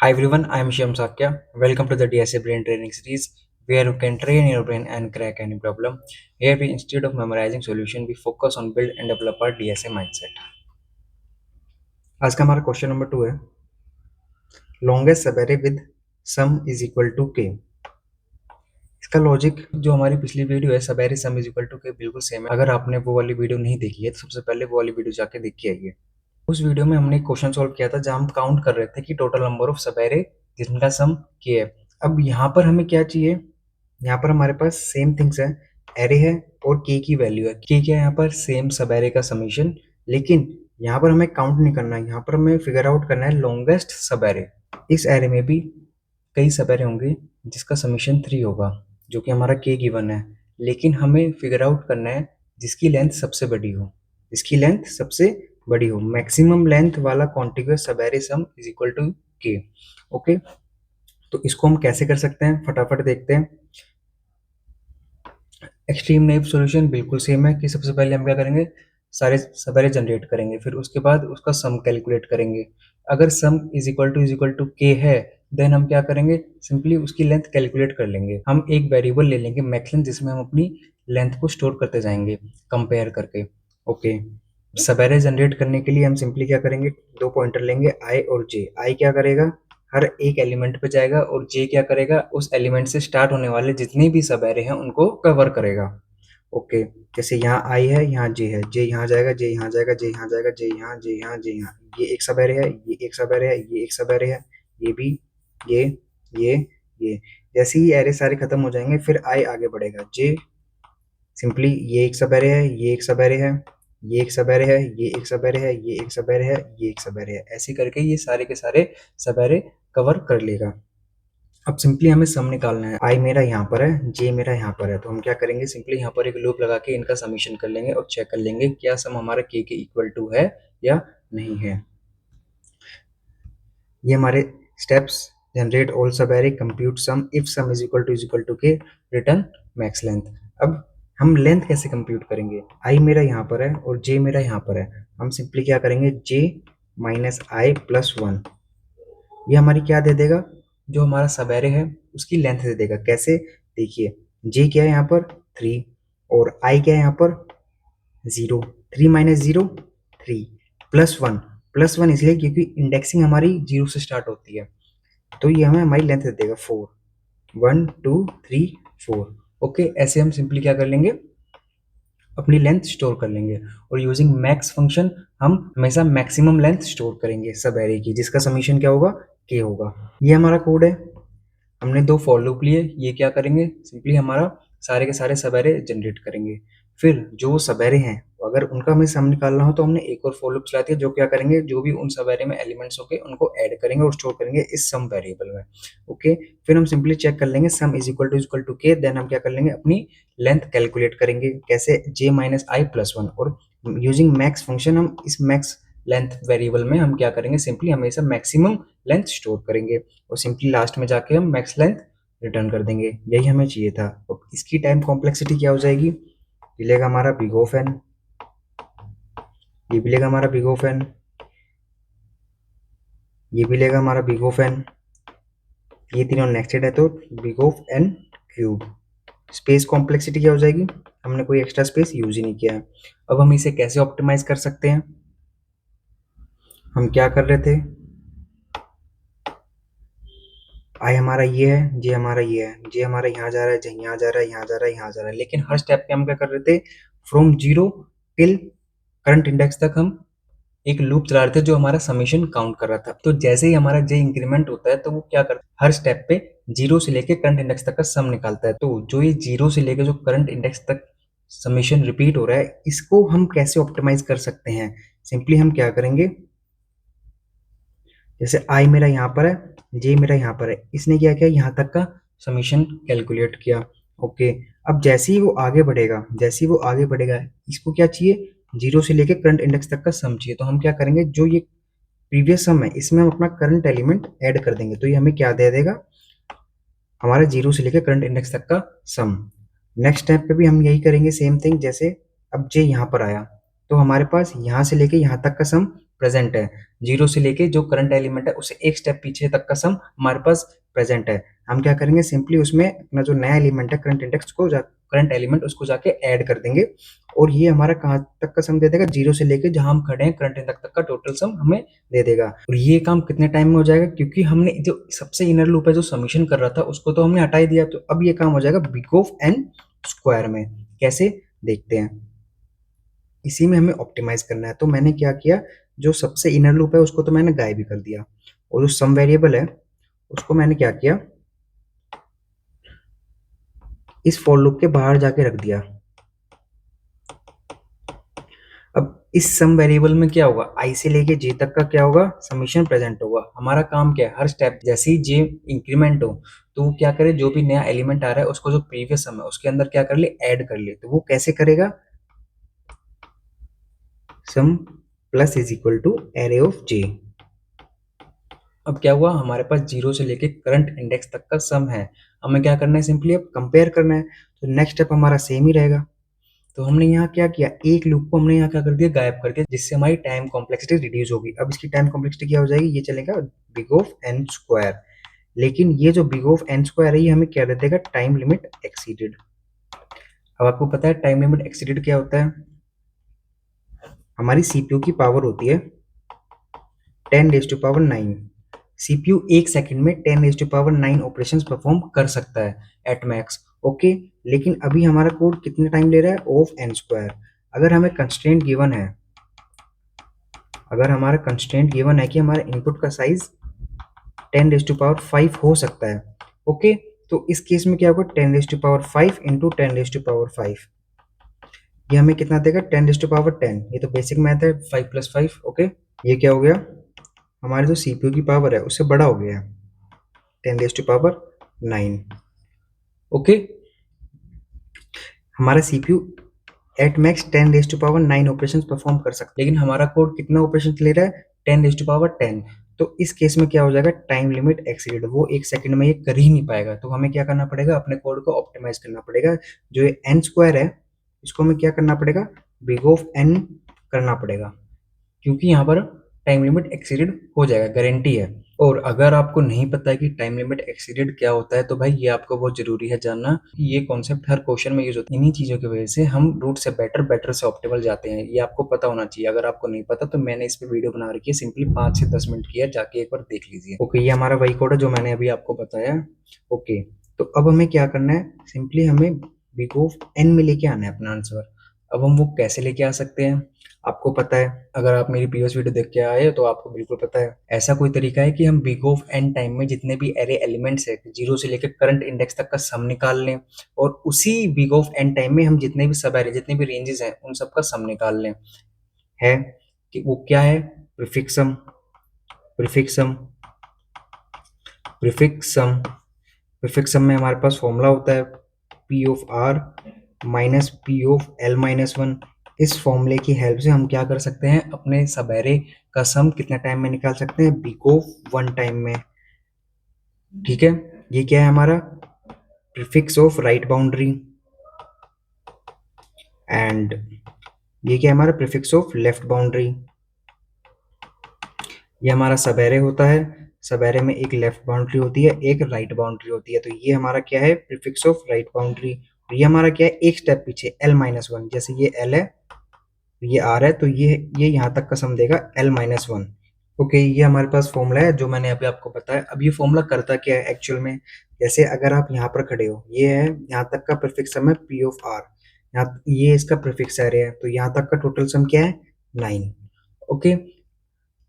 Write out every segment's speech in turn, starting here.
Hi everyone, I am Shyam Sakya. Welcome to the DSA Brain Training Series, where you can train your brain and crack any problem. Here we, instead of memorizing solution, we focus on build and develop our DSA mindset. आज का हमारा question number 2 है longest subarray with sum is equal to K. इसका logic जो हमारी पिछली video है सबेरे सम इज इक्वल टू के बिल्कुल सेम है। अगर आपने वो वाली वीडियो नहीं देखी है तो सबसे पहले वो वाली वीडियो जाके देख के आइए। उस वीडियो में हमने एक क्वेश्चन सॉल्व किया था जहां हम काउंट कर रहे थे कि टोटल नंबर ऑफ सबेरे जिनका सम के है। अब यहाँ पर हमें क्या चाहिए, यहाँ पर हमारे पास सेम थिंग्स है, एरे है और के की वैल्यू है। के क्या है यहाँ पर सेम सबेरे का समीशन, लेकिन यहाँ पर हमें काउंट नहीं करना है, यहाँ पर हमें फिगर आउट करना है लॉन्गेस्ट सबेरे। इस एरे में भी कई सबेरे होंगे जिसका समीशन 3 होगा जो कि हमारा के गिवन है, लेकिन हमें फिगर आउट करना है जिसकी लेंथ सबसे बड़ी हो, जिसकी लेंथ सबसे बड़ी हो। मैक्सिमम लेंथ वाला कॉन्टिग्यूअस सबेरे सम इज इक्वल टू के। ओके, तो इसको हम कैसे कर सकते हैं फटाफट देखते हैं। एक्सट्रीम नेव सॉल्यूशन बिल्कुल सेम है कि सबसे पहले हम क्या करेंगे, सारे सबेरे जनरेट करेंगे, फिर उसके बाद उसका सम कैलकुलेट करेंगे। अगर सम इज इक्वल टू के है देन हम क्या करेंगे, सिंपली उसकी लेंथ कैलकुलेट कर लेंगे। हम एक वेरिएबल ले लेंगे मैक्स लेंथ, जिसमें हम अपनी लेंथ को स्टोर करते जाएंगे कंपेयर करके। ओके, सबेरे जनरेट करने के लिए हम सिंपली क्या करेंगे, दो पॉइंटर लेंगे आई और जे। आई क्या करेगा, हर एक एलिमेंट पे जाएगा, और जे क्या करेगा, उस एलिमेंट से स्टार्ट होने वाले जितने भी सबेरे हैं उनको कवर करेगा। ओके, जैसे यहाँ आई है, यहाँ जे है, जे यहाँ जाएगा, जे यहाँ जाएगा, जे यहाँ जाएगा, जे यहाँ, जे यहाँ, जे यहाँ। ये एक सबेरे है, ये एक सबेरे है, ये एक सबेरे है, ये भी, ये ये ये। जैसे ही एरे सारे खत्म हो जाएंगे फिर आई आगे बढ़ेगा। जे सिंपली ये एक सबेरे है, ये एक सबेरे है, ये एक सबेरे है, ये एक सबेरे है, ये एक सबेरे है, ये एक सबेरे है। ऐसे करके ये सारे के सारे सबेरे कवर कर लेगा। अब सिंपली हमें सम निकालना है। आई मेरा यहाँ पर है, जे मेरा यहाँ पर है, तो हम क्या करेंगे, सिंपली यहाँ पर एक लूप लगा के इनका समीशन कर लेंगे और चेक कर लेंगे क्या सम हमारा के इक्वल टू है या नहीं है। ये हमारे steps, generate all subarray, compute sum, if sum is equal to K, return max length. अब हम लेंथ कैसे कंप्यूट करेंगे, आई मेरा यहाँ पर है और जे मेरा यहाँ पर है। हम सिंपली क्या करेंगे, जे माइनस आई प्लस 1, ये हमारी क्या दे देगा, जो हमारा सबेरे है उसकी लेंथ दे देगा। कैसे, देखिए जे क्या है यहाँ पर 3 और आई क्या है यहाँ पर 0। 3 माइनस 0 3 प्लस 1, प्लस 1 इसलिए क्योंकि इंडेक्सिंग हमारी 0 से स्टार्ट होती है, तो ये हमें हमारी लेंथ दे देगा 4। 1 2 3 4। ओके, ऐसे हम सिंपली क्या कर लेंगे, अपनी लेंथ स्टोर कर लेंगे। और यूजिंग मैक्स फंक्शन हम हमेशा मैक्सिमम लेंथ स्टोर करेंगे सब एरे की, जिसका समीशन क्या होगा, के होगा। ये हमारा कोड है। हमने दो फॉर लूप लिए, ये क्या करेंगे, सिंपली हमारा सारे के सारे सब एरे जनरेट करेंगे। फिर जो सब एरे हैं अगर उनका हमें सम निकालना हो तो हमने एक और फॉर लूप चला दिया, जो क्या करेंगे, जो भी उन सब एरे में एलिमेंट्स होंगे उनको ऐड करेंगे और स्टोर करेंगे इस सम वेरिएबल में। ओके, फिर हम सिंपली चेक कर लेंगे सम इज इक्वल टू के, देन हम क्या कर लेंगे, अपनी लेंथ कैलकुलेट करेंगे। कैसे, जे माइनस आई प्लस 1, और यूजिंग मैक्स फंक्शन हम इस मैक्स लेंथ वेरिएबल में हम क्या करेंगे, सिंपली हमेशा मैक्सिमम लेंथ स्टोर करेंगे और सिंपली लास्ट में जाके हम मैक्स लेंथ रिटर्न कर देंगे। यही हमें चाहिए था। अब इसकी टाइम कॉम्प्लेक्सिटी क्या हो जाएगी, ये लेगा हमारा बिग ऑफ एन, ये भी लेगा हमारा बिग ऑफ एन, ये भी लेगा हमारा बिग ऑफ एन, ये तीनों नेक्स्टेड है तो big of N cube. Space complexity क्या हो जाएगी, हमने कोई एक्स्ट्रा स्पेस यूज ही नहीं किया है। अब हम इसे कैसे ऑप्टिमाइज कर सकते हैं, हम क्या कर रहे थे, आई हमारा ये है, जे हमारा ये है, जे हमारा यहाँ जा रहा है, यहाँ जा रहा है, यहाँ जा रहा है, यहाँ जा रहा है, लेकिन हर स्टेप पे हम क्या कर रहे थे, फ्रॉम 0 टिल करंट इंडेक्स तक हम एक लूप चला रहे थे जो हमारा समीशन काउंट कर रहा था। तो जैसे ही हमारा जे इंक्रीमेंट होता है तो वो क्या करता है, हर स्टेप पे 0 से लेके करंट इंडेक्स तक का सम निकालता है। तो जो ये 0 से लेके जो करंट इंडेक्स तक समीशन रिपीट हो रहा है, इसको हम कैसे ऑप्टिमाइज कर सकते हैं, सिंपली हम क्या करेंगे, जैसे आई मेरा यहाँ पर है, जे मेरा यहाँ पर है, इसने क्या किया, यहाँ तक का समीशन कैलकुलेट किया। ओके, अब जैसे ही वो आगे बढ़ेगा, जैसे ही वो आगे बढ़ेगा, इसको क्या चाहिए, 0 से लेके करंट इंडेक्स तक का सम चाहिए। तो हम क्या करेंगे, जो ये प्रीवियस सम है इसमें हम अपना करंट एलिमेंट ऐड कर देंगे, तो ये हमें क्या दे देगा, हमारा 0 से लेके करंट इंडेक्स तक का सम। नेक्स्ट स्टेप पे भी हम यही करेंगे, सेम थिंग। जैसे अब जे यहाँ पर आया तो हमारे पास यहाँ से लेके यहाँ तक का सम प्रेजेंट है, 0 से लेके जो करंट एलिमेंट है उससे एक स्टेप पीछे तक का सम हमारे पास प्रेजेंट है। हम क्या करेंगे, सिंपली उसमें अपना जो नया एलिमेंट है करंट एलिमेंट उसको जाके ऐड कर देंगे और ये हमारा कहाँ तक का सम दे देगा, 0 से लेके जहां हम खड़े हैं करंट इंडेक्स तक का टोटल सम हमें दे देगा। और ये काम कितने टाइम में हो जाएगा, क्योंकि हमने जो सबसे इनर लूप है जो समीशन कर रहा था उसको तो हमने हटा ही दिया, तो अब ये काम हो जाएगा बिग ऑफ एन स्क्वायर में। कैसे, देखते हैं। इसी में हमें ऑप्टिमाइज करना है, तो मैंने क्या किया, जो सबसे इनर लूप है उसको तो मैंने गायब ही कर दिया और जो सम वेरिएबल है उसको मैंने क्या किया, इस फॉर लूप के बाहर जाके रख दिया। अब इस सम वेरिएबल में क्या होगा, आई से लेके जे तक का क्या होगा, समीशन प्रेजेंट होगा। हमारा काम क्या है, हर स्टेप जैसे ही जे इंक्रीमेंट हो तो वो क्या करे, जो भी नया एलिमेंट आ रहा है उसको जो प्रीवियस सम है उसके अंदर क्या कर ले, ऐड कर ले। तो वो कैसे करेगा, sum plus is equal to array of j. अब क्या हुआ, हमारे पास 0 से लेके करंट इंडेक्स तक का सम है। हमें क्या करना है, सिंपली अब कंपेयर करना है। तो नेक्स्ट स्टेप हमारा सेम ही रहेगा। तो हमने यहाँ क्या किया, एक लूप को हमने यहाँ क्या कर दिया, गायब कर दिया, जिससे हमारी टाइम कॉम्प्लेक्सिटी रिड्यूस होगी। अब इसकी टाइम कॉम्प्लेक्सिटी क्या हो जाएगी, ये चलेगा बिग ऑफ एन स्क्वायर। लेकिन ये जो बिग ऑफ एन स्क्वायर है ये हमें क्या दे देगा, टाइम लिमिट एक्सीडेड। अब आपको पता है टाइम लिमिट एक्सीडेड क्या होता है, हमारी सीपीयू की पावर होती है 10⁹9। सीपीयू एक सेकंड में 10⁹9 ऑपरेशंस परफॉर्म कर सकता है एट मैक्स। ओके, लेकिन अभी हमारा कोड कितने टाइम ले रहा है, ऑफ एन स्क्वायर। अगर हमें कंस्ट्रेंट गिवन है, अगर हमारा कंस्ट्रेंट गिवन है कि हमारे इनपुट का साइज 10⁵5 हो सकता है, ओके, तो इस केस में क्या होगा, 10⁵5 इंटू 10⁵5, ये हमें कितना देगा, 10⁻10। ये तो बेसिक मैथ है, 5 + 5। ओके, ये क्या हो गया, हमारे जो सीपीयू की पावर है उससे बड़ा हो गया है, 10⁹9। ओके, हमारा CPU at max 10⁹9 operations perform कर सकता है, लेकिन हमारा कोड कितना ऑपरेशन ले रहा है, 10⁻10। तो इस केस में क्या हो जाएगा, टाइम लिमिट एक्सीडेड, वो एक सेकंड में ये कर ही नहीं पाएगा। तो हमें क्या करना पड़ेगा, अपने कोड को ऑप्टिमाइज करना पड़ेगा। जो ये एन स्क्वायर है इसको हमें क्या करना पड़ेगा, बिग ऑफ एन करना पड़ेगा, क्योंकि यहाँ पर टाइम लिमिट एक्सीडेड हो जाएगा, गारंटी है। और अगर आपको नहीं पता है कि टाइम लिमिट एक्सीडेड क्या होता है, तो भाई ये आपको बहुत जरूरी है जानना। ये कॉन्सेप्ट हर क्वेश्चन में यूज होता है। इन्हीं चीजों की वजह से हम रूट से बेटर से ऑप्टिमल जाते हैं, ये आपको पता होना चाहिए। अगर आपको नहीं पता तो मैंने इस पे वीडियो बना रखी है, सिंपली 5 से 10 मिनट की है, जाके एक बार देख लीजिए। ओके, ये हमारा वही कोड है जो मैंने अभी आपको बताया। ओके, तो अब हमें क्या करना है, सिंपली हमें बिग ऑफ एन में लेके आना है अपना आंसर। अब हम वो कैसे लेके आ सकते हैं, आपको पता है, अगर आप मेरी प्रीवियस वीडियो देख के आए तो आपको बिल्कुल पता है। ऐसा कोई तरीका है कि हम बिग ऑफ एन टाइम में जितने भी एरे एलिमेंट्स है 0 से लेकर करंट इंडेक्स तक का सम निकाल लें, और उसी बिग ऑफ एन टाइम में हम जितने भी सब एरे, जितने भी रेंजेस हैं उन सब का सम निकाल लें। है कि वो क्या है, prefix sum. Prefix sum prefix sum prefix sum में हमारे पास फॉर्मूला होता है P of R minus P of L minus one. इस फॉर्मूले की हेल्प से हम क्या कर सकते हैं, अपने सब एरे का सम कितने टाइम में निकाल सकते हैं, बिग ऑफ वन टाइम में। ठीक है, ये क्या है हमारा prefix of right boundary, and ये क्या है हमारा प्रीफिक्स ऑफ लेफ्ट बाउंड्री। ये हमारा सब एरे होता है, सब एरे में एक लेफ्ट बाउंड्री होती है, एक राइट बाउंड्री होती है। तो ये हमारा क्या है, प्रीफिक्स ऑफ राइट बाउंड्री। ये हमारा क्या है, एक स्टेप पीछे एल माइनस वन, जैसे ये एल है ये आर है, तो ये यहाँ तक का सम देगा एल माइनस वन। ओके, ये हमारे पास फॉर्मूला है जो मैंने अभी आपको बताया। अब ये फॉर्मूला करता क्या है एक्चुअल में, जैसे अगर आप यहाँ पर खड़े हो, ये है यहाँ तक का प्रीफिक्स सम है पी ऑफ आर, यहाँ ये इसका प्रीफिक्स एरे है, तो यहाँ तक का टोटल सम क्या है 9। ओके,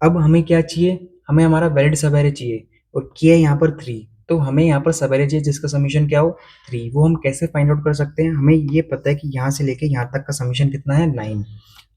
अब हमें क्या चाहिए, हमें हमारा वैलिड सब एरे चाहिए, और किया है यहाँ पर 3, तो हमें यहाँ पर सब एरे चाहिए जिसका समीशन क्या हो 3। वो हम कैसे फाइंड आउट कर सकते हैं, हमें ये पता है कि यहाँ से लेके यहाँ तक का समीशन कितना है 9।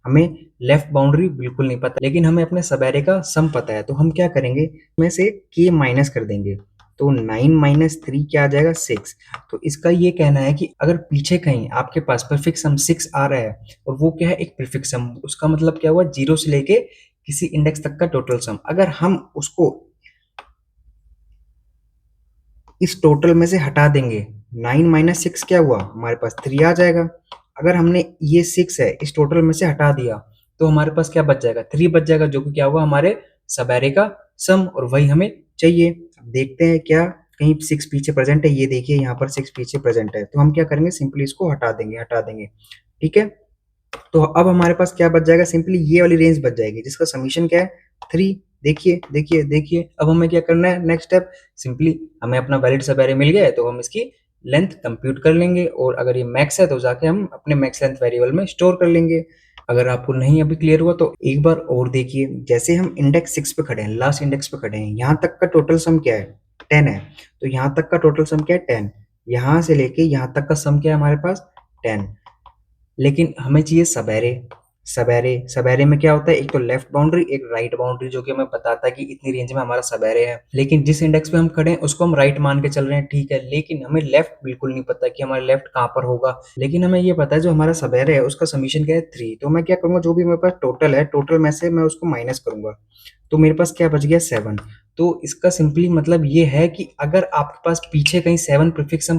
हमें लेफ्ट बाउंड्री बिल्कुल नहीं पता, लेकिन हमें अपने सब एरे का सम पता है। तो हम क्या करेंगे, इसमें से के माइनस कर देंगे, तो 9 माइनस 3 क्या आ जाएगा 6। तो इसका ये कहना है कि अगर पीछे कहीं आपके पास प्रीफिक्स सम 6 आ रहा है, और वो क्या है एक प्रीफिक्स सम, उसका मतलब क्या हुआ 0 से लेके किसी इंडेक्स तक का टोटल सम, अगर हम उसको इस टोटल में से हटा देंगे, 9 माइनस 6 क्या हुआ, हमारे पास 3 आ जाएगा। अगर हमने ये 6 है इस टोटल में से हटा दिया, तो हमारे पास क्या बच जाएगा, 3 बच जाएगा, जो कि क्या होगा, हमारे सब एरे का सम, और वही हमें चाहिए। अब देखते हैं क्या कहीं 6 पीछे प्रेजेंट है। ये देखिए यहाँ पर 6 पीछे प्रेजेंट है, तो हम क्या करेंगे, सिंपली इसको हटा देंगे। ठीक है, तो अब हमारे पास क्या बच जाएगा, सिंपली ये वाली रेंज बच जाएगी जिसका समीशन क्या है, 3। देखिए देखिए देखिए, अब हमें क्या करना है, नेक्स्ट स्टेप, सिंपली हमें अपना वैलिड सब एरे मिल गया है, तो हम इसकी लेंथ कंप्यूट कर लेंगे, और अगर ये मैक्स है तो जाके हम अपने मैक्स लेंथ वेरिएबल में स्टोर कर लेंगे। अगर आपको नहीं अभी क्लियर हुआ तो एक बार और देखिए, जैसे हम इंडेक्स 6 पे खड़े हैं, लास्ट इंडेक्स पे खड़े हैं, यहाँ तक का टोटल सम क्या है, 10 है, तो यहाँ तक का टोटल सम क्या है, 10। यहाँ से लेके यहाँ तक का सम क्या है हमारे पास, 10। लेकिन हमें चाहिए सबएरे। सबएरे में क्या होता है, एक तो लेफ्ट बाउंड्री, एक राइट बाउंड्री, जो कि हमें बताता है कि इतनी रेंज में हमारा सबएरे है। लेकिन जिस इंडेक्स पे हम खड़े हैं उसको हम राइट मान के चल रहे हैं, ठीक है, लेकिन हमें लेफ्ट बिल्कुल नहीं पता कि हमारा लेफ्ट कहाँ पर होगा। लेकिन हमें ये पता है जो हमारा सबएरे है उसका समीशन क्या है, 3। तो मैं क्या करूंगा, जो भी मेरे पास टोटल है, टोटल में से मैं उसको माइनस करूंगा, तो मेरे पास क्या बच गया, 7। तो इसका सिंपली मतलब ये है कि अगर आपके पास पीछे कहीं 7 प्रीफिक्स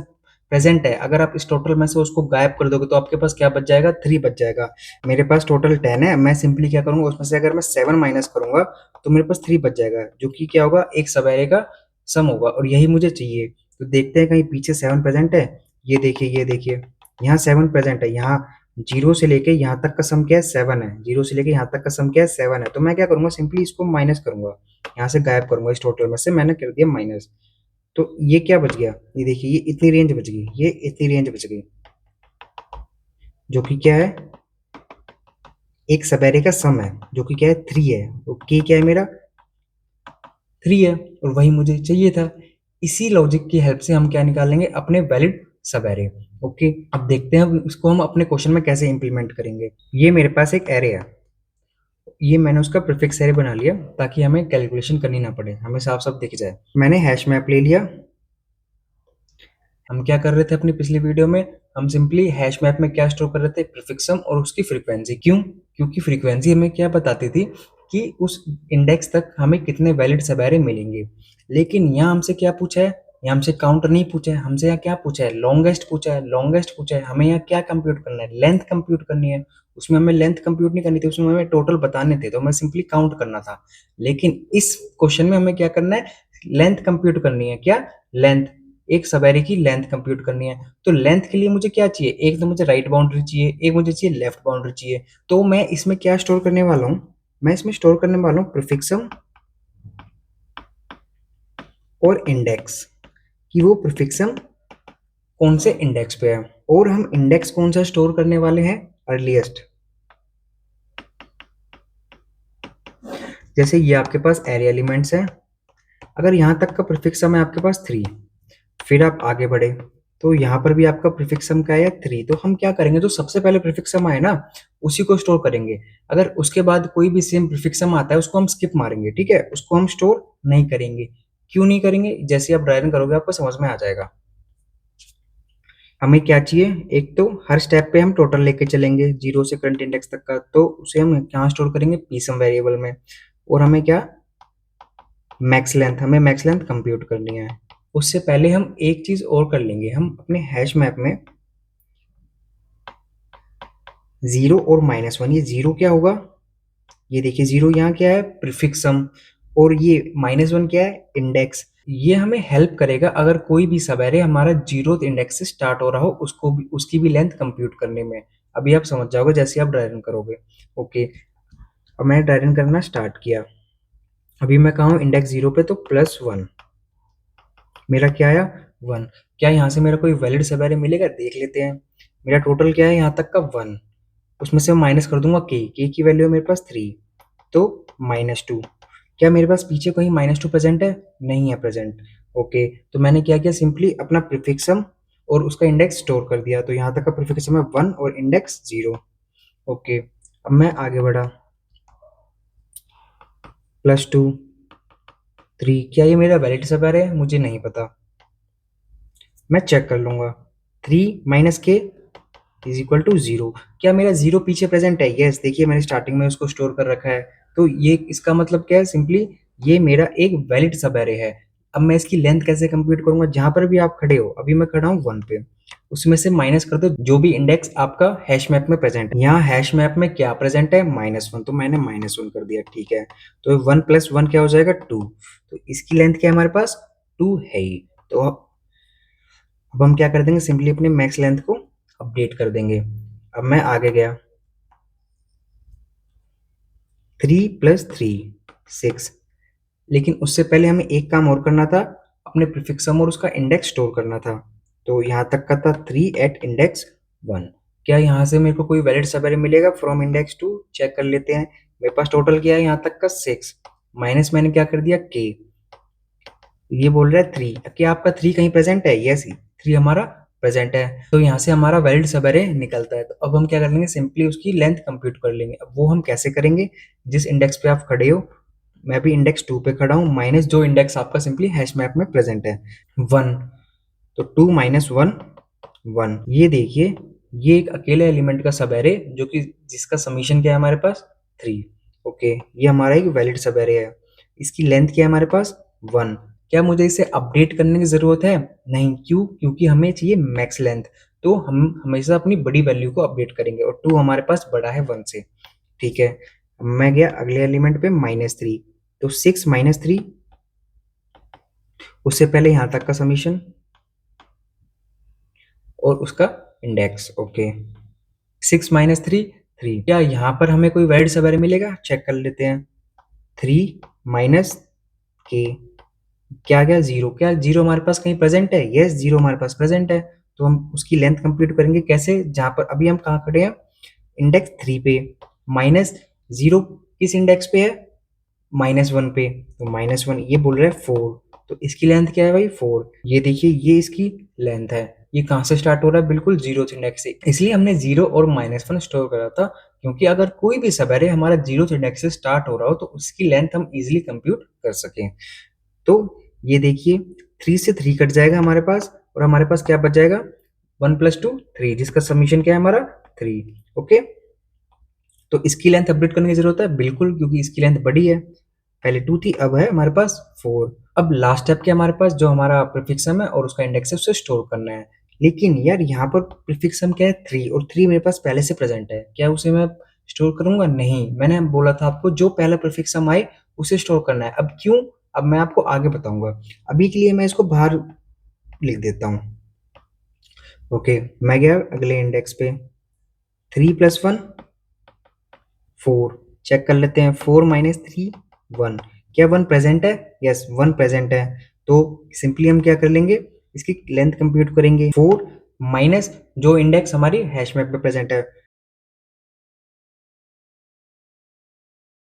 प्रेजेंट है, अगर आप इस टोटल में से उसको गायब कर दोगे तो आपके पास क्या बच जाएगा, 3 बच जाएगा। मेरे पास टोटल 10 है, मैं सिंपली क्या करूंगा, उसमें से अगर मैं 7 माइनस करूंगा तो मेरे पास 3 बच जाएगा, जो कि क्या होगा, एक सबएरे का सम होगा, और यही मुझे चाहिए। तो देखते हैं कहीं पीछे 7 प्रेजेंट है। ये देखिए यहाँ 7 प्रेजेंट है, यहाँ जीरो से लेके यहाँ तक का सम क्या है, 7 है। जीरो से लेके यहाँ तक का सम क्या है, 7 है। तो मैं क्या करूंगा, सिंपली इसको माइनस करूंगा, यहाँ से गायब करूंगा, इस टोटल में से मैंने कर दिया माइनस। तो ये क्या बच गया, ये देखिए, ये इतनी रेंज बच गई, ये इतनी रेंज बच गई, जो कि क्या है, एक सबएरे का सम है, जो कि क्या है, 3 है। तो के क्या है मेरा, 3 है, और वही मुझे चाहिए था। इसी लॉजिक की हेल्प से हम क्या निकालेंगे, अपने वैलिड सबएरे। ओके, अब देखते हैं इसको हम अपने क्वेश्चन में कैसे इंप्लीमेंट करेंगे। ये मेरे पास एक एरे है, ये मैंने उसका प्रीफिक्स एरे बना लिया ताकि हमें कैलकुलेशन करनी ना पड़े, हमें साफ साफ दिख जाए। मैंने हैश मैप ले लिया। हम क्या कर रहे थे अपनी पिछली वीडियो में, हम सिंपली हैश मैप में क्या स्टोर कर रहे थे, प्रीफिक्सम और उसकी फ्रीक्वेंसी। क्यों, क्योंकि फ्रीक्वेंसी हमें क्या बताती थी कि उस इंडेक्स तक हमें कितने वैलिड सबएरे मिलेंगे। लेकिन यहाँ हमसे क्या पूछा है, यहाँ हमसे काउंट नहीं पूछा है, हमसे यहाँ क्या पूछा है, लॉन्गेस्ट पूछा है, लॉन्गेस्ट पूछा है। हमें यहाँ क्या कंप्यूट करना है, लेंथ कंप्यूट करनी है। उसमें हमें लेंथ कंप्यूट नहीं करनी थी, उसमें हमें टोटल बताने थे, तो हमें सिंपली काउंट करना था। लेकिन इस क्वेश्चन में हमें क्या करना है, लेंथ कंप्यूट करनी है। क्या, लेंथ, एक सबएरे की लेंथ कंप्यूट करनी है। तो लेंथ के लिए मुझे क्या चाहिए, एक तो मुझे राइट बाउंड्री चाहिए, एक मुझे चाहिए लेफ्ट बाउंड्री चाहिए। तो मैं इसमें क्या स्टोर करने वाला हूँ, मैं इसमें स्टोर करने वाला हूँ प्रीफिक्सम और इंडेक्स, कि वो प्रीफिक्सम कौन से इंडेक्स पे है, और हम इंडेक्स कौन सा स्टोर करने वाले हैं, अर्लीस्ट। जैसे ये आपके पास एरे एलिमेंट्स हैं, अगर यहाँ तक का प्रीफिक्सम है आपके पास 3, फिर आप आगे बढ़े तो यहाँ पर भी आपका प्रीफिक्स सम क्या है, 3। तो हम क्या करेंगे, जो सबसे पहले प्रीफिक्स सम आए ना उसी को स्टोर करेंगे। अगर उसके बाद कोई भी सेम प्रीफिक्स सम आता है उसको हम स्किप मारेंगे, ठीक है, उसको हम स्टोर नहीं करेंगे। क्यों नहीं करेंगे, जैसे आप ड्राई रन करोगे आपको समझ में आ जाएगा। हमें क्या चाहिए, एक तो हर स्टेप पे हम टोटल लेके चलेंगे जीरो से करंट इंडेक्स तक का, तो उसे हम कहाँ स्टोर करेंगे, पीसम वेरिएबल में। और हमें क्या, मैक्स लेंथ, हमें मैक्स लेंथ कंप्यूट करनी है। उससे पहले हम एक चीज और कर लेंगे, हम अपने हैश मैप में 0 और -1, ये 0 क्या होगा, ये देखिए 0 यहाँ क्या है, प्रीफिक्सम, और ये -1 क्या है, इंडेक्स। ये हमें हेल्प करेगा अगर कोई भी सबएरे हमारा 0th इंडेक्स से स्टार्ट हो रहा हो, उसको भी, उसकी भी लेंथ कंप्यूट करने में। अभी आप समझ जाओगे जैसे आप ड्राई रन करोगे। ओके, अब मैंने ड्राई रन करना स्टार्ट किया, अभी मैं कहा हूँ इंडेक्स 0 पे, तो +1, मेरा क्या आया, 1। क्या यहाँ से मेरा कोई वैलिड सबएरे मिलेगा, देख लेते हैं। मेरा टोटल क्या है यहाँ तक का 1, उसमें से माइनस कर दूंगा के की वैल्यू है मेरे पास 3, तो -2। क्या मेरे पास पीछे कहीं -2 प्रेजेंट है, नहीं है प्रेजेंट। ओके, तो मैंने क्या किया, सिंपली अपना प्रीफिक्सम और उसका इंडेक्स स्टोर कर दिया, तो यहाँ तक का प्रीफिक्सम है 1 और इंडेक्स 0। ओके, अब मैं आगे बढ़ा, +2, 3, क्या ये मेरा वैलिड सबएरे है, मुझे नहीं पता, मैं चेक कर लूंगा। 3 माइनस के इज इक्वल टू 0। क्या मेरा 0 पीछे प्रेजेंट है, यस, देखिए मैंने स्टार्टिंग में उसको स्टोर कर रखा है। तो ये इसका मतलब क्या है, सिंपली ये मेरा एक वैलिड सब एरे है। अब मैं इसकी लेंथ कैसे कंप्यूट करूंगा, जहां पर भी आप खड़े हो, अभी मैं खड़ा हूँ 1 पे, उसमें से माइनस कर दो जो भी इंडेक्स आपका हैश मैप में प्रेजेंट है। यहाँ हैश मैप में क्या प्रेजेंट है, -1, तो मैंने -1 कर दिया, ठीक है। तो 1 + 1 क्या हो जाएगा, 2। तो इसकी लेंथ क्या है हमारे पास, 2 है ही। तो अब हम क्या कर देंगे, सिंपली अपने मैक्स लेंथ को अपडेट कर देंगे। अब मैं आगे गया, 3 + 3 6, लेकिन उससे पहले हमें एक काम और करना था, अपने प्रीफिक्सम और उसका इंडेक्स स्टोर करना था। तो यहाँ तक का था 3 एट इंडेक्स 1। क्या यहाँ से मेरे को कोई वैलिड सब एरे मिलेगा फ्रॉम इंडेक्स 2? चेक कर लेते हैं। मेरे पास टोटल क्या है यहाँ तक का 6, माइनस मैंने क्या कर दिया के, ये बोल रहा है 3। क्या आपका 3 कहीं प्रेजेंट है? यस, 3 हमारा प्रेजेंट है। तो यहाँ से हमारा वैलिड सब एरे निकलता है। तो अब हम क्या कर लेंगे, सिंपली उसकी लेंथ कंप्यूट कर लेंगे। अब वो हम कैसे करेंगे, जिस इंडेक्स पे आप खड़े हो, मैं भी इंडेक्स 2 पे खड़ा हूँ, माइनस जो इंडेक्स आपका सिंपली हैश मैप में प्रेजेंट है 1। तो 2 - 1 1। ये देखिए, ये एक अकेले एलिमेंट का सब एरे जो कि जिसका समीशन क्या है हमारे पास, 3। ओके, ये हमारा एक वैलिड सब एरे है। इसकी लेंथ क्या है हमारे पास, 1। क्या मुझे इसे अपडेट करने की जरूरत है? नहीं। क्यों? क्योंकि हमें चाहिए मैक्स लेंथ। तो हम हमेशा अपनी बड़ी वैल्यू को अपडेट करेंगे और 2 हमारे पास बड़ा है 1 से, ठीक है। मैं गया अगले एलिमेंट पे -3। तो 6 - 3, उससे पहले यहां तक का समीशन और उसका इंडेक्स। ओके, 6 - 3 3। क्या यहाँ पर हमें कोई वैलिड सब एरे मिलेगा? चेक कर लेते हैं। 3 माइनस के, क्या गया 0। क्या 0 हमारे पास कहीं प्रेजेंट है? यस, 0 हमारे पास प्रेजेंट है। तो हम उसकी लेंथ कंप्यूट करेंगे कैसे, जहां पर अभी हम कहाँ खड़े हैं, इंडेक्स 3 पे। -0 किस इंडेक्स पे है, -1 पे। तो -1, ये बोल रहा है 4। तो इसकी लेंथ क्या है भाई, 4। ये देखिए, ये इसकी लेंथ है। ये कहाँ से स्टार्ट हो रहा है, बिल्कुल 0th इंडेक्स से। इसलिए हमने 0 और -1 स्टोर करा था, क्योंकि अगर कोई भी सब एरे हमारा 0th इंडेक्स से स्टार्ट हो रहा हो तो उसकी लेंथ हम इजिली कंप्यूट कर सकें। तो ये देखिए, 3 से 3 कट जाएगा हमारे पास, और हमारे पास क्या बच जाएगा, 1 + 2 3, जिसका समीशन क्या है हमारा, 3। ओके, तो इसकी लेंथ अपडेट करने की जरूरत है बिल्कुल, क्योंकि इसकी लेंथ बड़ी है। पहले 2 थी, अब है हमारे पास 4। अब लास्ट स्टेप क्या हमारे पास, जो हमारा प्रीफिक्सम है और उसका इंडेक्स है उसे स्टोर करना है। लेकिन यार यहाँ पर प्रीफिक्सम क्या है, 3, और 3 मेरे पास पहले से प्रेजेंट है। क्या उसे मैं स्टोर करूंगा? नहीं, मैंने बोला था आपको जो पहला प्रीफिक्सम आए उसे स्टोर करना है। अब क्यों, अब मैं आपको आगे बताऊंगा। अभी के लिए मैं इसको बाहर लिख देता हूँ। ओके, मैं गया अगले इंडेक्स पे, 3 + 1 4। चेक कर लेते हैं, 4 - 3 1। क्या 1 प्रेजेंट है? यस, 1 प्रेजेंट है। तो सिंपली हम क्या कर लेंगे, इसकी लेंथ कंप्यूट करेंगे, 4 माइनस जो इंडेक्स हमारी हैश मैप में प्रेजेंट है।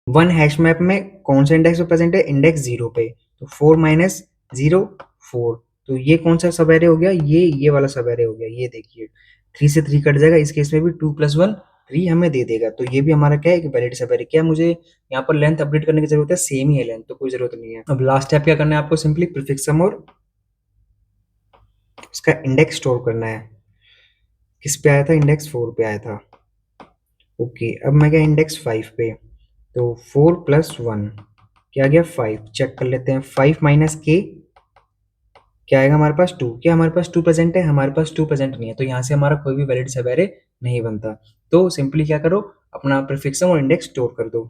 1 हैश मैप में कौन सा इंडेक्स पे प्रेजेंट है, इंडेक्स 0 पे। तो 4 - 0 4। तो ये कौन सा सब एरे हो गया, ये वाला सब एरे हो गया। ये देखिए, 3 से 3 कट जाएगा, इस केस में भी 2 + 1 3 हमें दे देगा। तो ये भी हमारा क्या है, एक वैलिड सब एरे। क्या मुझे यहाँ पर लेंथ अपडेट करने की जरूरत है? सेम ही है लेंथ, तो कोई जरूरत नहीं है। अब लास्ट स्टेप क्या करना है आपको, सिंपली प्रीफिक्सम और उसका इंडेक्स स्टोर करना है। किस पे आया था, इंडेक्स 4 पे आया था। ओके, अब मैं गया इंडेक्स 5 पे। तो 4 + 1 क्या आ गया, 5। चेक कर लेते हैं, 5 - के क्या आएगा हमारे पास, 2। क्या हमारे पास 2 प्रेजेंट है? हमारे पास 2 प्रेजेंट नहीं है, तो यहाँ से हमारा कोई भी वैलिड सब एरे नहीं बनता। तो सिंपली क्या करो, अपना प्रीफिक्सम और इंडेक्स स्टोर कर दो,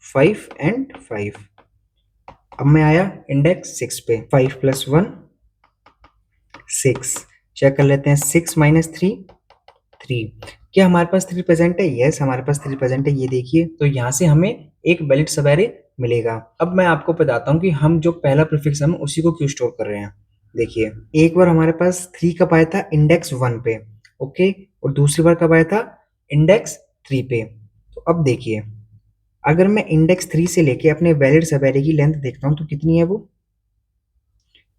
5 एंड 5। अब मैं आया इंडेक्स 6 पे, 5 + 1 6। चेक कर लेते हैं, 6 - 3 3। क्या हमारे पास 3 प्रेजेंट है? यस, हमारे पास 3 प्रेजेंट है। ये देखिए, तो यहाँ से हमें एक वैलिड सब एरे मिलेगा। अब मैं आपको बताता हूँ कि हम जो पहला प्रीफिक्सम है उसी को क्यों स्टोर कर रहे हैं। देखिए, एक बार हमारे पास 3 कब आया था, इंडेक्स 1 पे। ओके, और दूसरी बार कब आया था, इंडेक्स 3 पे। तो अब देखिए, अगर मैं इंडेक्स 3 से लेके अपने वैलिड सब एरे की लेंथ देखता हूँ तो कितनी है वो,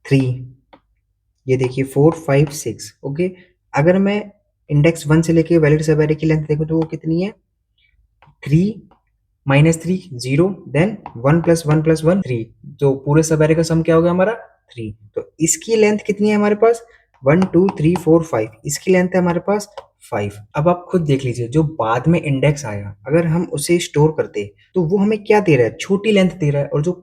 3। ये देखिए, 4 5 6। ओके, अगर मैं इंडेक्स 1 से लेके वैलिड सब एरे की लेंथ देखूँ तो वो कितनी है, 3 -3 0, देन 1 + 1 + 1 3। तो पूरे सब एरे का सम क्या हो गया हमारा, 3। तो इसकी लेंथ कितनी है हमारे पास, 1 2 3 4 5। इसकी लेंथ है हमारे पास 5। अब आप खुद देख लीजिए, जो बाद में इंडेक्स आया, अगर हम उसे स्टोर करते तो वो हमें क्या दे रहा है, छोटी लेंथ दे रहा है, और जो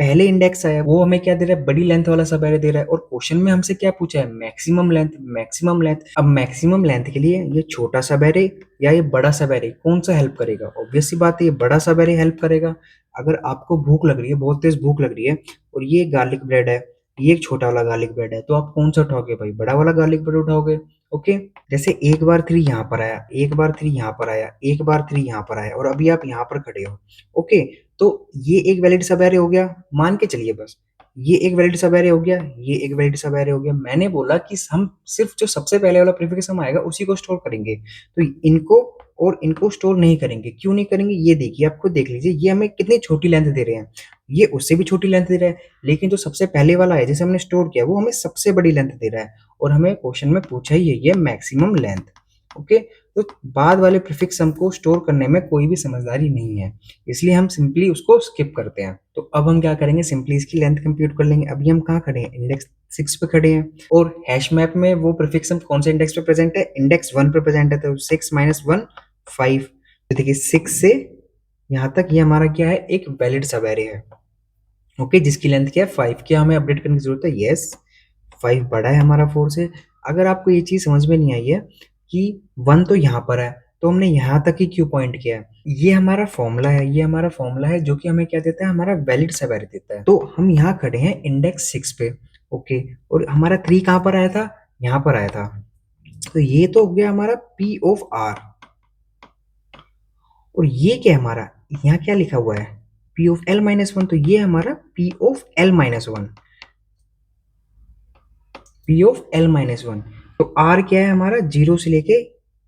पहले इंडेक्स आया वो हमें क्या दे रहा है, बड़ी लेंथ वाला सब एरे दे रहा है, और क्वेश्चन में हमसे क्या पूछा है, मैक्सिमम लेंथ। मैक्सिमम लेंथ, अब मैक्सिमम लेंथ के लिए ये छोटा सब एरे या ये बड़ा सब एरे कौन सा हेल्प करेगा? ऑब्वियस सी बात है ये बड़ा सब एरे हेल्प करेगा। अगर आपको भूख लग रही है, बहुत तेज भूख लग रही है, और ये गार्लिक ब्रेड है, ये एक छोटा वाला गार्लिक ब्रेड है, तो आप कौन सा उठाओगे भाई? बड़ा वाला गार्लिक ब्रेड उठाओगे। ओके, जैसे एक बार 3 यहाँ पर आया, एक बार 3 यहाँ पर आया, एक बार 3 यहाँ पर आया, और अभी आप यहाँ पर खड़े हो। ओके, तो ये एक वैलिड सब एरे हो गया, मान के चलिए बस। ये एक वैलिड सब एरे हो गया, ये एक वैलिड सब एरे हो गया। मैंने बोला कि हम सिर्फ जो सबसे पहले वाला प्रीफिक्स हम आएगा उसी को स्टोर करेंगे, तो इनको और इनको स्टोर नहीं करेंगे। क्यों नहीं करेंगे ये देखिए, आप खुद देख लीजिए, ये हमें कितनी छोटी लेंथ दे रहे हैं, ये उससे भी छोटी लेंथ दे रहा है, लेकिन जो सबसे पहले वाला है जिसे हमने स्टोर किया वो हमें सबसे बड़ी लेंथ दे रहा है, और हमें क्वेश्चन में पूछा ही है ये मैक्सिमम लेंथ। ओके, तो बाद वाले प्रीफिक्स हमको स्टोर करने में कोई भी समझदारी नहीं है, इसलिए हम सिंपली उसको स्किप करते हैं। तो अब हम क्या करेंगे, सिंपली इसकी लेंथ कंप्यूट कर लेंगे। अभी हम कहाँ खड़े हैं, इंडेक्स 6 पे खड़े हैं, और हैश मैप में वो प्रीफिक्स हम कौन से इंडेक्स पे प्रेजेंट है, इंडेक्स 1 पे प्रेजेंट है, तो 6 माइनस 1 5। तो देखिए 6 से यहाँ तक ये हमारा क्या है, एक वैलिड सब एरे है। ओके, जिसकी लेंथ क्या है 5। क्या हमें अपडेट करने की जरूरत है? यस, 5 बड़ा है हमारा 4 से। अगर आपको ये चीज समझ में नहीं आई है कि 1 तो यहाँ पर है, तो हमने यहाँ तक ही क्यों पॉइंट किया है? ये हमारा फॉर्मूला है, ये हमारा फॉर्मूला है जो कि हमें क्या देता है, हमारा वैलिड सब एरे देता है। तो हम यहाँ खड़े हैं इंडेक्स 6 पे। ओके, और हमारा 3 कहाँ पर आया था, यहाँ पर आया था। तो ये तो हो गया हमारा P ऑफ R, और ये क्या है हमारा, यहाँ क्या लिखा हुआ है, P ऑफ L माइनस 1, तो ये हमारा P of L minus 1, P of L minus 1। तो R क्या है हमारा, 0 से लेके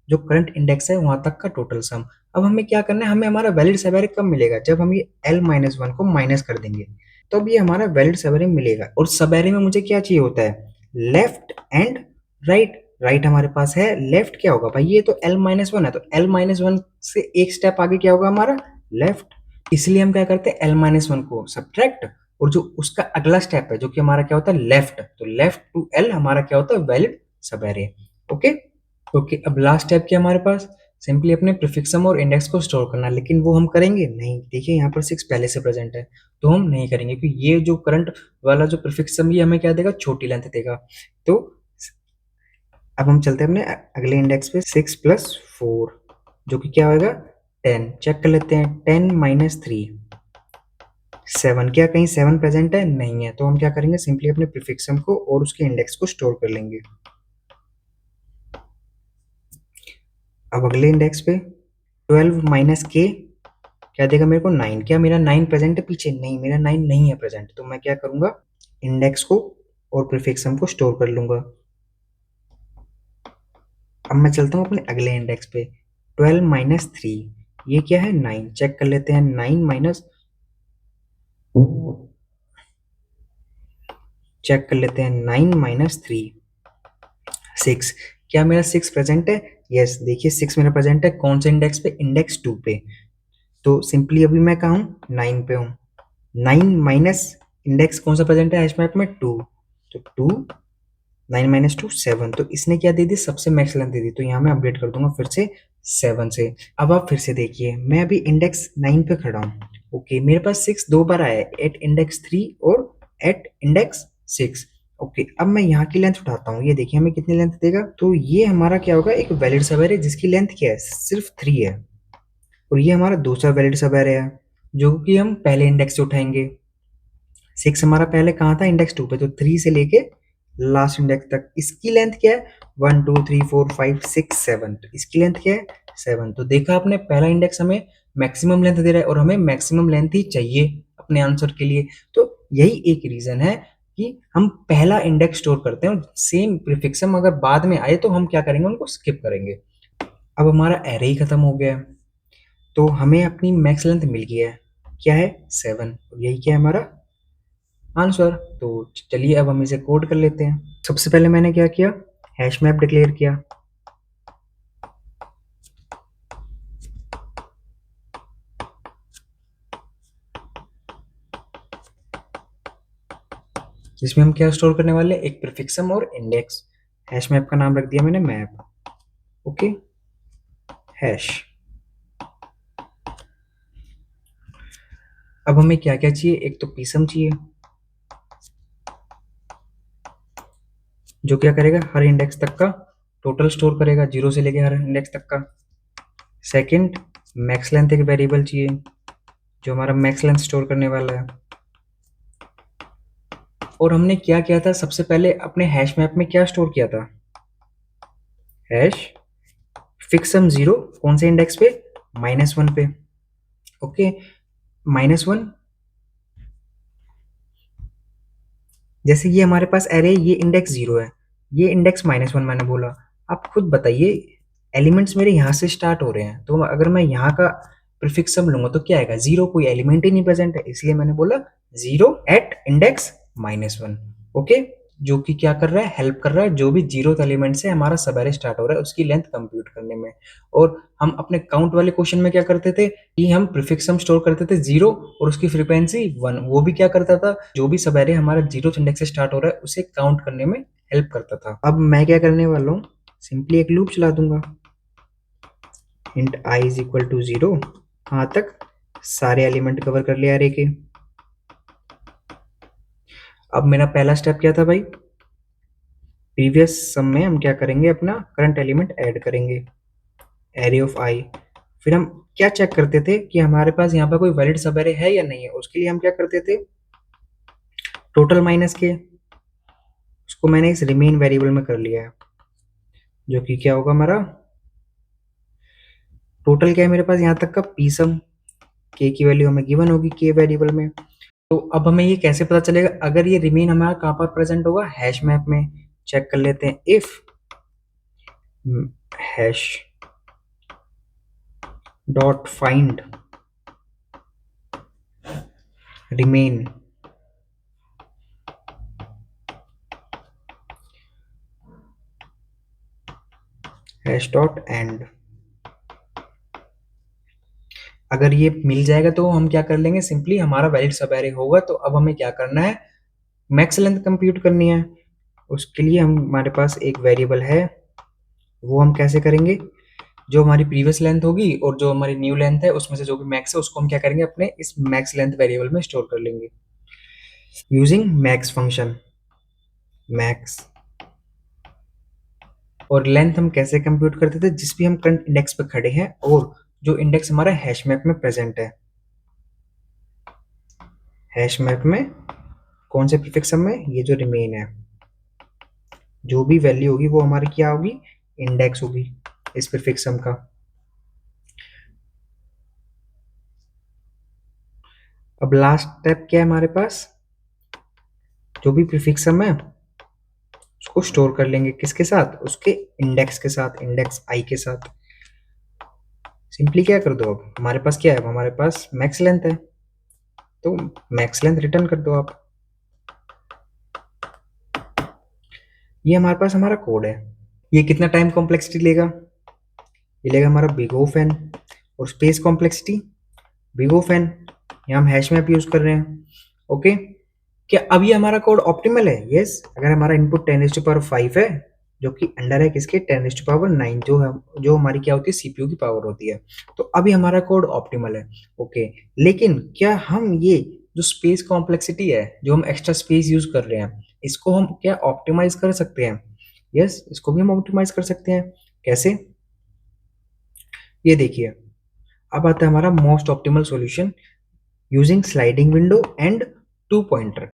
जो करंट इंडेक्स है वहां तक का टोटल सम। अब हमें क्या करना है, हमें हमारा वैलिड सब एरे कब मिलेगा, जब हम ये L माइनस 1 को माइनस कर देंगे, तब ये हमारा वैलिड सब एरे मिलेगा। और सब एरे में मुझे क्या चाहिए होता है, लेफ्ट एंड राइट। राइट हमारे पास है, लेफ्ट क्या होगा भाई, ये तो L माइनस 1 है, तो L माइनस 1 से एक स्टेप आगे क्या होगा हमारा, लेफ्ट। इसलिए हम क्या करते हैं, L माइनस 1 को सब्ट्रैक्ट, और जो उसका अगला स्टेप है जो कि हमारा क्या होता है, लेफ्ट, तो लेफ्ट टू L हमारा क्या होता है, वैलिड सब एरे। ओके, ओके, अब लास्ट स्टेप क्या हमारे पास, सिंपली अपने प्रीफिक्सम और इंडेक्स को स्टोर करना। लेकिन वो हम करेंगे नहीं, देखिए यहाँ पर 6 पहले से प्रेजेंट है, तो हम नहीं करेंगे, क्योंकि ये जो करंट वाला जो प्रीफिक्सम ये हमें क्या देगा, छोटी लेंथ देगा। तो अब हम चलते हैं अपने अगले इंडेक्स पे, 6 प्लस 4 जो कि क्या होगा, 10। चेक कर लेते हैं, 10 माइनस 3 7। क्या कहीं 7 प्रेजेंट है? नहीं है, तो हम क्या करेंगे, सिंपली अपने प्रीफिक्सम को और उसके इंडेक्स को स्टोर कर लेंगे। अब अगले इंडेक्स पे 12 माइनस के क्या देगा मेरे को, 9। क्या मेरा 9 प्रेजेंट है पीछे? नहीं, मेरा 9 नहीं है प्रेजेंट, तो मैं क्या करूंगा, इंडेक्स को और प्रीफिक्सम को स्टोर कर लूंगा। अब मैं चलता हूँ अपने अगले इंडेक्स पे, 12 माइनस 3 ये क्या है, 9। चेक कर लेते हैं, 9 माइनस, चेक कर लेते हैं, 9 माइनस 3 6। क्या मेरा 6 प्रेजेंट है? यस, देखिए 6 मेरा प्रेजेंट है, कौन से इंडेक्स पे, इंडेक्स 2 पे। तो सिंपली अभी मैं कहाँ हूँ, 9 पे हूँ। 9 माइनस इंडेक्स कौन सा प्रेजेंट है हैश मैप में, 2, तो 2, 9 माइनस 2 7। तो इसने क्या दे दी, सबसे मैक्स लेंथ दे दी, तो यहाँ मैं अपडेट कर दूंगा फिर से 7 से। अब आप फिर से देखिए, मैं अभी इंडेक्स 9 पे खड़ा हूँ। ओके, मेरे पास 6 दो बार आया है, एट इंडेक्स 3 और एट इंडेक्स 6। ओके, अब मैं यहाँ की लेंथ उठाता हूँ, ये देखिए हमें कितनी लेंथ देगा, तो ये हमारा क्या होगा, एक वैलिड सब एरे जिसकी लेंथ क्या है, सिर्फ 3 है। और ये हमारा दूसरा वैलिड सब एरे है जो कि हम पहले इंडेक्स से उठाएंगे। 6 हमारा पहले कहाँ था, इंडेक्स 2 पे, तो 3 से लेके लास्ट इंडेक्स तक इसकी लेंथ क्या है, 1 2 3 4 5 6 7, तो इसकी लेंथ क्या है, 7। तो देखा आपने, पहला इंडेक्स हमें मैक्सिमम लेंथ दे रहा है, और हमें मैक्सिमम लेंथ ही चाहिए अपने आंसर के लिए। तो यही एक रीजन है कि हम पहला इंडेक्स स्टोर करते हैं, और सेम प्रीफिक्सम अगर बाद में आए तो हम क्या करेंगे, उनको स्किप करेंगे। अब हमारा एरे ही खत्म हो गया है, तो हमें अपनी मैक्स लेंथ मिल गया है, क्या है, 7, और यही क्या है हमारा आंसर। तो चलिए अब हम इसे कोड कर लेते हैं। सबसे पहले मैंने क्या किया, हैश मैप डिक्लेयर किया। जिसमें हम क्या स्टोर करने वाले, एक प्रीफिक्सम और इंडेक्स। हैश मैप का नाम रख दिया मैंने मैप। Okay, hash. अब हमें क्या क्या चाहिए, एक तो पीसम चाहिए जो क्या करेगा, हर इंडेक्स तक का टोटल स्टोर करेगा, जीरो से लेके हर इंडेक्स तक का। सेकंड, मैक्स लेंथ एक वेरिएबल चाहिए जो हमारा मैक्स लेंथ स्टोर करने वाला है। और हमने क्या किया था सबसे पहले अपने हैश मैप में, क्या स्टोर किया था, हैश फिक्स सम जीरो, कौन से इंडेक्स पे, -1 पे। ओके, -1, जैसे ये हमारे पास एरे, ये इंडेक्स जीरो है, ये इंडेक्स -1 मैंने बोला। आप खुद बताइए, एलिमेंट्स मेरे यहाँ से स्टार्ट हो रहे हैं, तो अगर मैं यहाँ का प्रीफिक्स सम लूंगा तो क्या आएगा, जीरो, कोई एलिमेंट ही नहीं प्रेजेंट है, इसलिए मैंने बोला जीरो एट इंडेक्स -1। ओके, जो कि क्या कर रहा है, हेल्प कर रहा है जो भी जीरो एलिमेंट से हमारा सब एरे स्टार्ट हो रहा है उसकी लेंथ कंप्यूट करने में। और हम अपने काउंट वाले क्वेश्चन में क्या करते थे कि हम प्रीफिक्स सम स्टोर करते थे जीरो और उसकी फ्रीक्वेंसी 1, वो भी क्या करता था, जो भी सब एरे हमारा जीरो इंडेक्स से स्टार्ट हो रहा है उसे काउंट करने में हेल्प करता था। अब मैं क्या करने वाला हूँ, सिंपली एक लूप चला दूंगा, int I is equal to zero, कहाँ तक, सारे एलिमेंट कवर कर लिया एरे के। अब मेरा पहला स्टेप क्या था भाई, प्रीवियस सम में हम क्या करेंगे, अपना करंट एलिमेंट ऐड करेंगे, एरे ऑफ आई। फिर हम क्या चेक करते थे कि हमारे पास यहाँ पर कोई वैलिड सब एरे है या नहीं है, उसके लिए हम क्या करते थे, टोटल माइनस के, उसको मैंने इस रिमेन वेरिएबल में कर लिया है, जो कि क्या होगा हमारा टोटल, क्या है मेरे पास यहाँ तक का पीसम, के की वैल्यू हमें गिवन होगी के वेरिएबल में। तो अब हमें ये कैसे पता चलेगा, अगर ये रिमेन हमारा कहाँ पर प्रेजेंट होगा, हैश मैप में। चेक कर लेते हैं, if hash dot find remain hash dot and, अगर ये मिल जाएगा तो हम क्या कर लेंगे, सिंपली हमारा वैलिड सब एरे होगा। तो अब हमें क्या करना है, मैक्स लेंथ कंप्यूट करनी है। उसके लिए हम, हमारे पास एक वेरिएबल है, वो हम कैसे करेंगे, जो हमारी प्रीवियस लेंथ होगी और जो हमारी न्यू लेंथ है उसमें से जो भी मैक्स है उसको हम क्या करेंगे, अपने इस मैक्स लेंथ वेरिएबल में स्टोर कर लेंगे यूजिंग मैक्स फंक्शन। मैक्स और लेंथ हम कैसे कंप्यूट करते थे, जिस भी हम करंट इंडेक्स पे खड़े हैं और जो इंडेक्स हमारा हैश मैप में प्रेजेंट है, हैश मैप में कौन से प्रीफिक्स सम में, ये जो रिमेन है, जो भी वैल्यू होगी वो हमारी क्या होगी, इंडेक्स होगी इस प्रीफिक्स सम का। अब लास्ट स्टेप क्या है हमारे पास, जो भी प्रीफिक्स सम है उसको स्टोर कर लेंगे किसके साथ, उसके इंडेक्स के साथ, इंडेक्स आई के साथ। सिंपली क्या कर दो, अब हमारे पास क्या है, हमारे पास मैक्स लेंथ है, तो मैक्स लेंथ रिटर्न कर दो आप। ये हमारे पास हमारा कोड है। ये कितना टाइम कॉम्प्लेक्सिटी लेगा, ये लेगा हमारा बिग O ऑफ n, और space complexity big O of n, यहाँ हम हैश मैप यूज कर रहे हैं। ओके, क्या अब ये हमारा कोड ऑप्टिमल है, यस। अगर हमारा इनपुट 10⁵ है, जो कि अंडर है किसके, 10⁹9, जो हमारी क्या होती है, सीपीयू की पावर होती है, तो अभी हमारा कोड ऑप्टिमल है। ओके, लेकिन क्या हम ये जो स्पेस कॉम्प्लेक्सिटी है, जो हम एक्स्ट्रा स्पेस यूज कर रहे हैं, इसको हम क्या ऑप्टिमाइज कर सकते हैं, यस, इसको भी हम ऑप्टिमाइज कर सकते हैं। कैसे, ये देखिए, अब आता है हमारा most optimal solution using sliding window and 2 pointer.